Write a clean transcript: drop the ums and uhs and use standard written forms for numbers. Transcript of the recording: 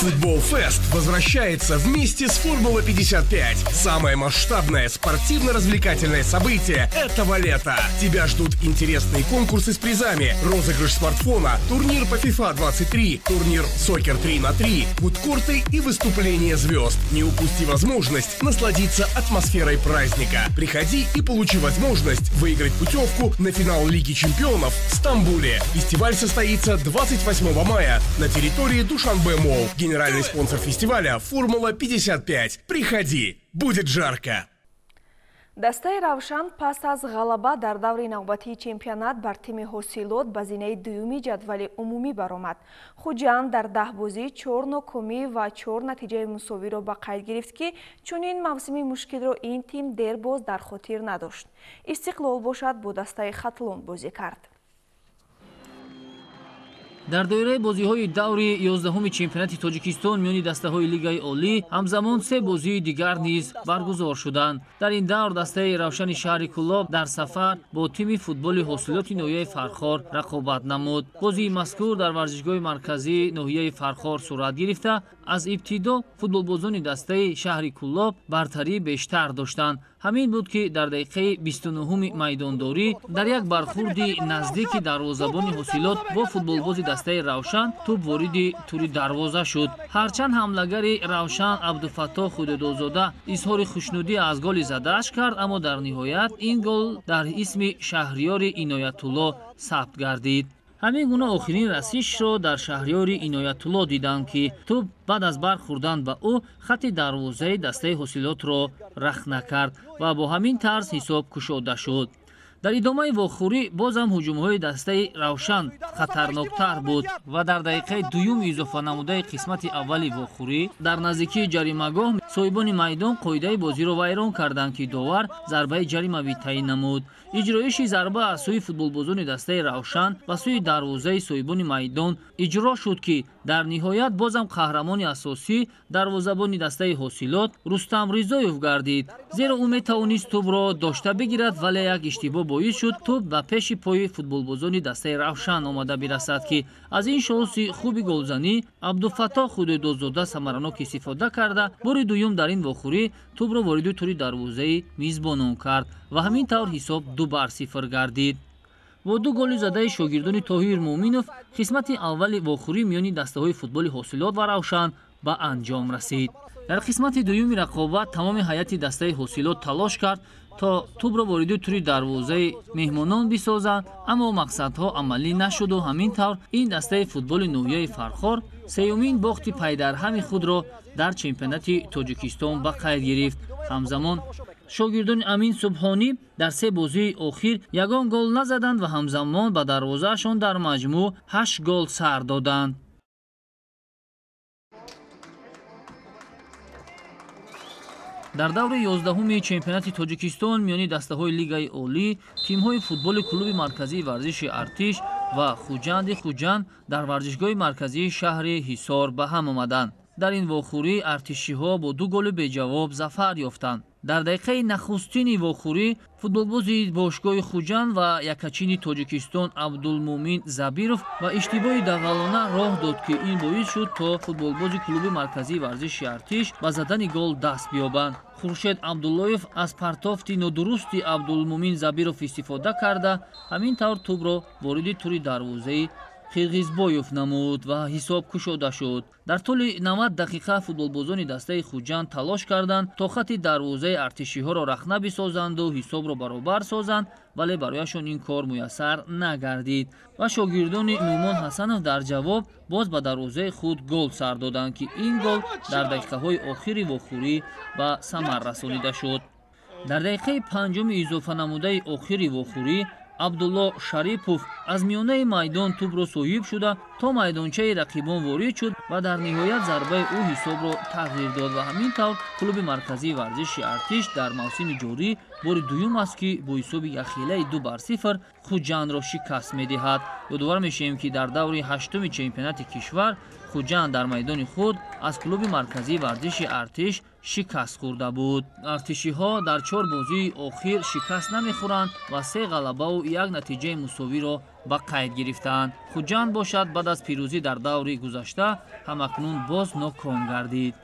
Футбол Фест возвращается вместе с Формула 55. Самое масштабное спортивно-развлекательное событие этого лета. Тебя ждут интересные конкурсы с призами, розыгрыш смартфона, турнир по FIFA 23, турнир Сокер 3 на 3, фудкорты и выступления звезд. Не упусти возможность насладиться атмосферой праздника. Приходи и получи возможность выиграть путевку на финал Лиги Чемпионов в Стамбуле. Фестиваль состоится 28 мая на территории Душанбе Молл. Генеральный спонсор фестиваля Формула 55. Приходи, будет жарко. Дастаи Равшан пас аз ғалаба дар даври навбатии чемпионат бар тими ҳосилот ба зинаи дуюми ҷадвали умумӣ баромад. Хуҷанд дар 10 бозӣ 4 нокомӣ ва 4 натиҷаи мусовиро ба қайд гирифт ки чунин мавсими мушкилро ин тим дербоз дар хотир надошт. Истиқлол бошад бо дастаи Хатлон бозӣ кард. дар доираи бозиҳои даври 11-уми чемпионати Тоҷикистон миёни дастаҳои Лигаи Олӣ ҳамзамон се бозии дигар низ баргузор шуданд. Дар ин давр дастаи Равшани шаҳри Кӯлоб дар сафар бо тими футболи ҳосилоти ноҳияи Фархор рақобат намуд. бозии мазкур дар варзишгоҳи марказии ноҳияи Фархор сурат гирифта, аз ибтидо футболбозони дастаи шаҳри Кӯлоб бартарии бештар доштанд. ҳамин буд ки дар дақиқаи 29-уми майдондорӣ дар як бархурди наздики дарвозабони ҳосилот бо футболбози дастаи Равшан туп вориди тури дарвоза шуд. ҳарчанд ҳамлагари Равшан Абдуфатто Худедозода изҳори хушнудӣ аз голи задааш кард, аммо дар ниҳоят ин гол дар исми Шаҳриёри Иноятулло сабт гардид. ҳамин гуна охирин расишро дар Шаҳриёри Иноятулло диданд ки туп баъд аз бархӯрдан ба ӯ хатти дарвозаи дастаи ҳосилотро рахна кард ва бо ҳамин тарз ҳисоб кушода шуд. дар идомаи вохӯрӣ бозам ҳуҷумҳои дастаи Равшан хатарноктар буд ва дар дақиқаи дуюми изофанамудаи қисмати аввали вохӯрӣ дар наздикии ҷаримагоҳ соҳибони майдон қоидаи бозиро вайрон карданд ки довар зарбаи ҷаримавӣ таъин намуд. иҷроиши зарба аз сӯи футболбозони дастаи Равшан ба сӯи дарвозаи соҳибони майдон иҷро шуд ки дар ниҳоят бозам қаҳрамони асосӣ дарвозабони дастаи ҳосилот Рустам Ризоев гардид, зеро ӯ метавонист тӯбро дошта бигирад, вале як иштибоҳ боис шуд тӯб ба пеши пои футболбозони дастаи Равшан омада бирасад ки аз ин шонси хуби голзанӣ Абдуфатто Худедозода самаранок истифода карда бори дуюм дар ин вохӯрӣ тӯбро вориди тури дарвозаи мизбонон кард ва ҳамин тавр ҳисоб 2-0 гардид. бо 2 голи задаи шогирдони Тоҳир Муъминов қисмати аввали вохӯрӣ миёни дастаҳои футболи ҳосилот ва Равшан ба анҷом расид. дар қисмати дуюми рақобат тамоми ҳайати дастаи ҳосилот талош кард то тӯбро вориди тури дарвозаи меҳмонон бисозанд, аммо мақсадҳо амалӣ нашуду ҳамин тавр ин дастаи футболи ноҳияи Фархор сеюмин бохти пайдарҳами худро дар чемпионати Тоҷикистон ба қайд гирифт. ҳамзамон шогирдони Амин Субҳонӣ дар се бозии охир ягон гол назаданд ва ҳамзамон ба дарвозаашон дар маҷмӯъ 8 гол сар доданд. дар даври 11-уми чемпионати Тоҷикистон миёни дастаҳои Лигаи Олӣ тимҳои футболи клуби марказии варзиши Артиш ва Хуҷанди Хуҷанд дар варзишгоҳи марказии шаҳри Ҳисор ба ҳам омаданд. дар ин вохӯрӣ артишиҳо бо 2 голи беҷавоб зафар ёфтанд. дар дақиқаи нахустини вохӯрӣ футболбози бошгоҳи Хуҷанд ва якачини Тоҷикистон Абдулмумин Забиров ба иштибоҳи дағалона роҳ дод ки ин боис шуд то футболбози клуби марказии варзиши Артиш ба задани гол даст биёбанд. Хуршед Абдуллоев аз партофти нодурусти Абдулмумин Забиров истифода карда ҳамин тавр тӯбро вориди тури дарвозаи Қирғизбоев намуд ва ҳисоб кушода шуд. дар тӯли 90 дақиқа футболбозони дастаи Хуҷанд талош карданд то хатти дарвозаи артишиҳоро рахна бисозанду ҳисобро баробар созанд, вале барояшон ин кор муяссар нагардид ва шогирдони Нӯмон Ҳасанов дар ҷавоб боз ба дарвозаи худ гол сар доданд ки ин гол дар дақиқаҳои охири вохӯрӣ ба самар расонида шуд. дар дақиқаи 5-уми изофанамудаи охири вохӯрӣ Абдулло Шарипов аз миёнаи майдон тӯбро соҳиб шуда то майдончаи рақибон ворид шуд ва дар ниҳоят зарбаи ӯ ҳисобро тағйир дод ва ҳамин тавр клуби марказии варзиши Артиш дар мавсими ҷорӣ бори дуюм аст ки бо ҳисоби яхелаи 2-0 Хуҷандро шикаст медиҳад. ёдовар мешавем ки дар даври 8-уми чемпионати кишвар хуҷанд дар майдони худ аз клуби марказии варзиши артиш шикаст хӯрда буд. артишиҳо дар 4 бозии охир шикаст намехӯранд ва 3 ғалабаву 1 натиҷаи мусовиро ба қайд гирифтанд. хуҷанд бошад баъд аз пирӯзӣ дар даври гузашта ҳамакнун боз ноком гардид.